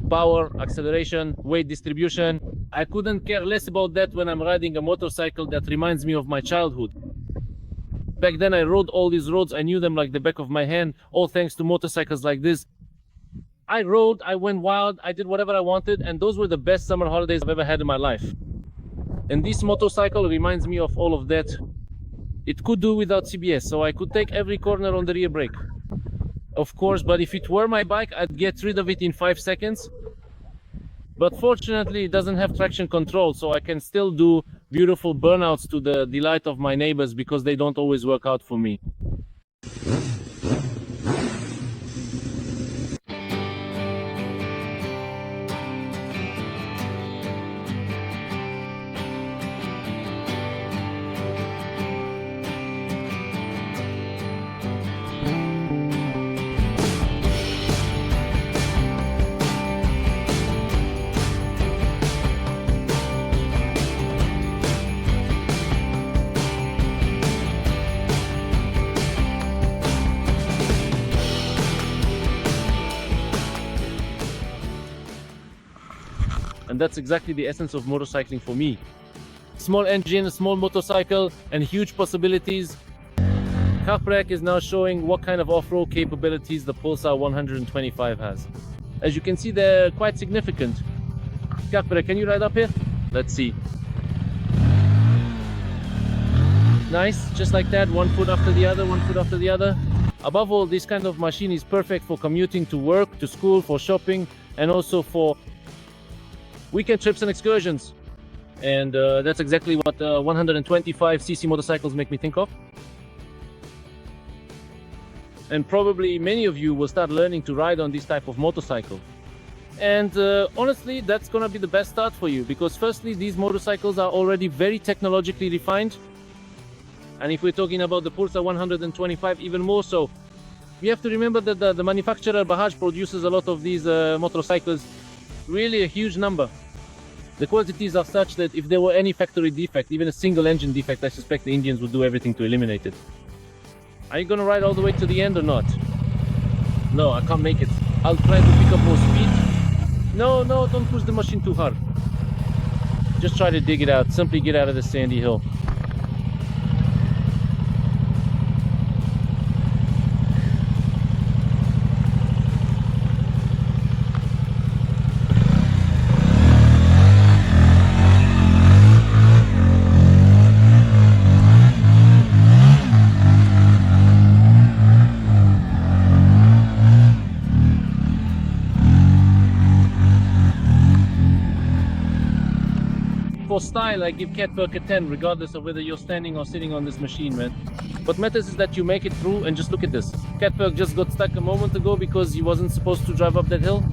power, acceleration, weight distribution. I couldn't care less about that when I'm riding a motorcycle that reminds me of my childhood. Back then I rode all these roads, I knew them like the back of my hand, all thanks to motorcycles like this. I rode, I went wild, I did whatever I wanted, and those were the best summer holidays I've ever had in my life. And this motorcycle reminds me of all of that. It could do without CBS, so I could take every corner on the rear brake. Of course, but if it were my bike, I'd get rid of it in 5 seconds. But fortunately, it doesn't have traction control, so I can still do beautiful burnouts to the delight of my neighbors because they don't always work out for me. And that's exactly the essence of motorcycling for me. Small engine, small motorcycle, and huge possibilities. Carfree is now showing what kind of off-road capabilities the Pulsar 125 has. As you can see, they're quite significant. Carfree, can you ride up here? Let's see. Nice, just like that, one foot after the other, one foot after the other. Above all, this kind of machine is perfect for commuting to work, to school, for shopping, and also for weekend trips and excursions. And that's exactly what 125cc motorcycles make me think of. And probably many of you will start learning to ride on this type of motorcycle. And honestly, that's gonna be the best start for you, because firstly, these motorcycles are already very technologically refined. And if we're talking about the Pulsar 125, even more so. We have to remember that the manufacturer Bajaj produces a lot of these motorcycles, really a huge number. The quantities are such that if there were any factory defect, even a single engine defect, I suspect the Indians would do everything to eliminate it. Are you gonna ride all the way to the end or not? No, I can't make it. I'll try to pick up more speed. No, don't push the machine too hard. Just try to dig it out. Simply get out of the sandy hill. For style, I give Catberg a 10, regardless of whether you're standing or sitting on this machine, man. What matters is that you make it through, and just look at this. Catberg just got stuck a moment ago because he wasn't supposed to drive up that hill,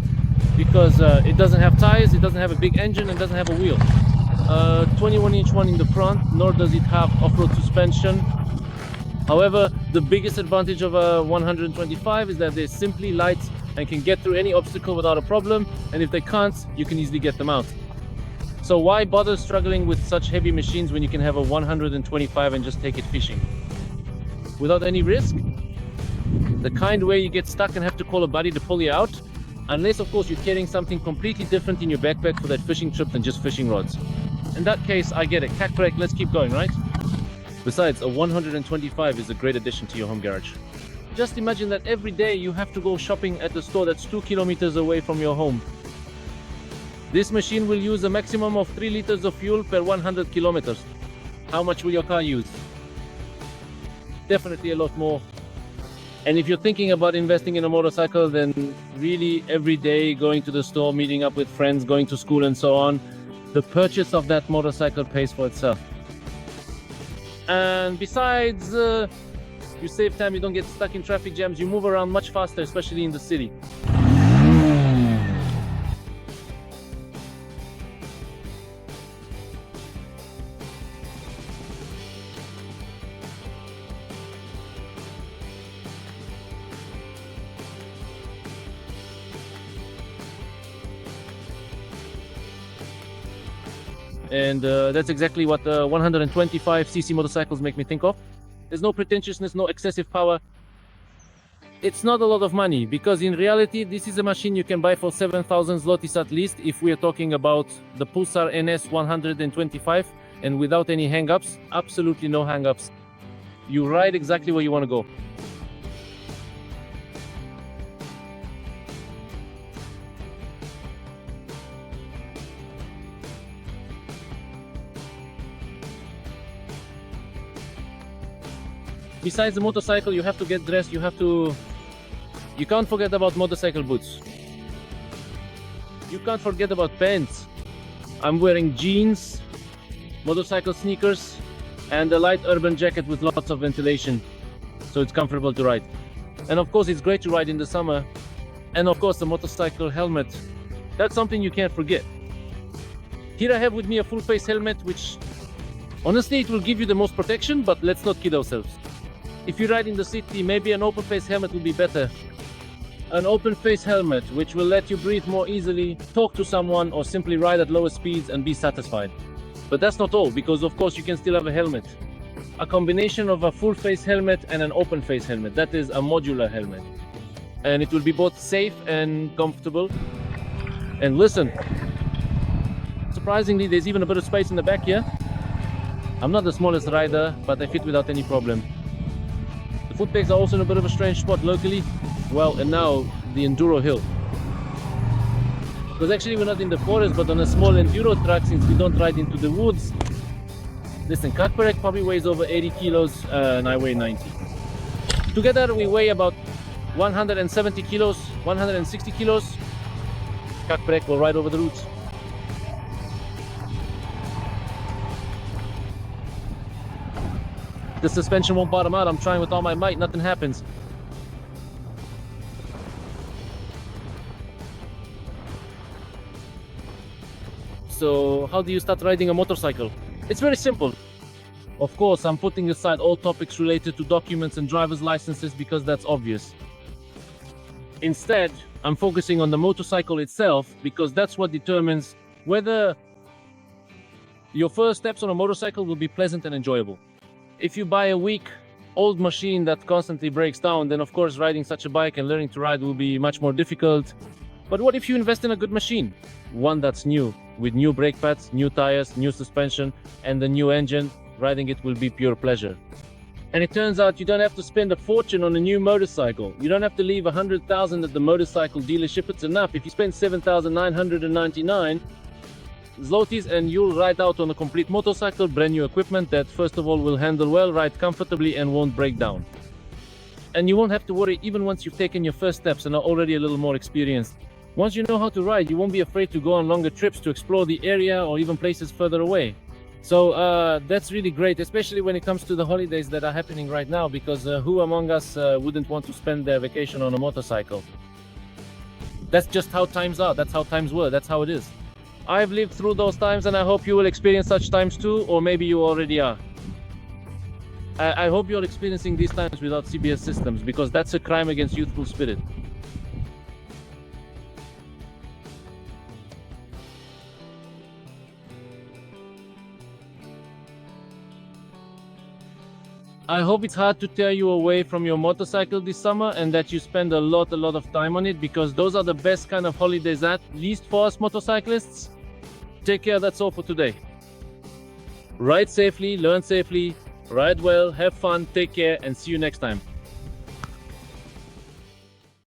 because it doesn't have tires, it doesn't have a big engine, and doesn't have a wheel. 21-inch one in the front, nor does it have off-road suspension. However, the biggest advantage of a 125 is that they're simply light and can get through any obstacle without a problem, and if they can't, you can easily get them out. So why bother struggling with such heavy machines when you can have a 125 and just take it fishing? Without any risk? The kind where you get stuck and have to call a buddy to pull you out? Unless, of course, you're carrying something completely different in your backpack for that fishing trip than just fishing rods. In that case, I get it. Cat brake, let's keep going, right? Besides, a 125 is a great addition to your home garage. Just imagine that every day you have to go shopping at a store that's 2 kilometers away from your home. This machine will use a maximum of 3 liters of fuel per 100 kilometers. How much will your car use? Definitely a lot more. And if you're thinking about investing in a motorcycle, then really every day going to the store, meeting up with friends, going to school and so on, the purchase of that motorcycle pays for itself. And besides, you save time, you don't get stuck in traffic jams, you move around much faster, especially in the city. And that's exactly what 125cc motorcycles make me think of. There's no pretentiousness, no excessive power. It's not a lot of money, because in reality this is a machine you can buy for 7,000 zlotys at least if we are talking about the Pulsar NS 125, and without any hang-ups, absolutely no hang-ups. You ride exactly where you want to go. Besides the motorcycle, you have to get dressed, you can't forget about motorcycle boots. You can't forget about pants. I'm wearing jeans, motorcycle sneakers, and a light urban jacket with lots of ventilation, so it's comfortable to ride. And of course, it's great to ride in the summer. And of course, the motorcycle helmet. That's something you can't forget. Here I have with me a full face helmet, which honestly, it will give you the most protection, but let's not kid ourselves. If you ride in the city, maybe an open face helmet will be better. An open face helmet which will let you breathe more easily, talk to someone, or simply ride at lower speeds and be satisfied. But that's not all, because of course you can still have a helmet. A combination of a full face helmet and an open face helmet. That is a modular helmet. And it will be both safe and comfortable. And listen, surprisingly there's even a bit of space in the back here. I'm not the smallest rider, but I fit without any problem. The foot pegs are also in a bit of a strange spot locally. Well, and now the enduro hill. Because actually we're not in the forest, but on a small enduro track, since we don't ride into the woods. Listen, Kakperek probably weighs over 80 kilos and I weigh 90. Together we weigh about 170 kilos, 160 kilos. Kakperek will ride over the roots. The suspension won't bottom out. I'm trying with all my might, nothing happens. So how do you start riding a motorcycle? It's very simple. Of course, I'm putting aside all topics related to documents and driver's licenses because that's obvious. Instead, I'm focusing on the motorcycle itself because that's what determines whether your first steps on a motorcycle will be pleasant and enjoyable. If you buy a weak, old machine that constantly breaks down, then of course riding such a bike and learning to ride will be much more difficult. But what if you invest in a good machine? One that's new, with new brake pads, new tires, new suspension, and the new engine. Riding it will be pure pleasure. And it turns out you don't have to spend a fortune on a new motorcycle. You don't have to leave 100,000 at the motorcycle dealership. It's enough if you spend 7,999 zlotys and you'll ride out on a complete motorcycle, brand new equipment that first of all will handle well, ride comfortably, and won't break down. And you won't have to worry even once you've taken your first steps and are already a little more experienced. Once you know how to ride, you won't be afraid to go on longer trips to explore the area or even places further away. So that's really great, especially when it comes to the holidays that are happening right now, because who among us wouldn't want to spend their vacation on a motorcycle? That's just how times are, that's how times were, that's how it is. I've lived through those times and I hope you will experience such times too, or maybe you already are. I hope you're experiencing these times without CBS systems, because that's a crime against youthful spirit. I hope it's hard to tear you away from your motorcycle this summer and that you spend a lot of time on it, because those are the best kind of holidays, at least for us motorcyclists. Take care, that's all for today. Ride safely, learn safely, ride well, have fun, take care, and see you next time.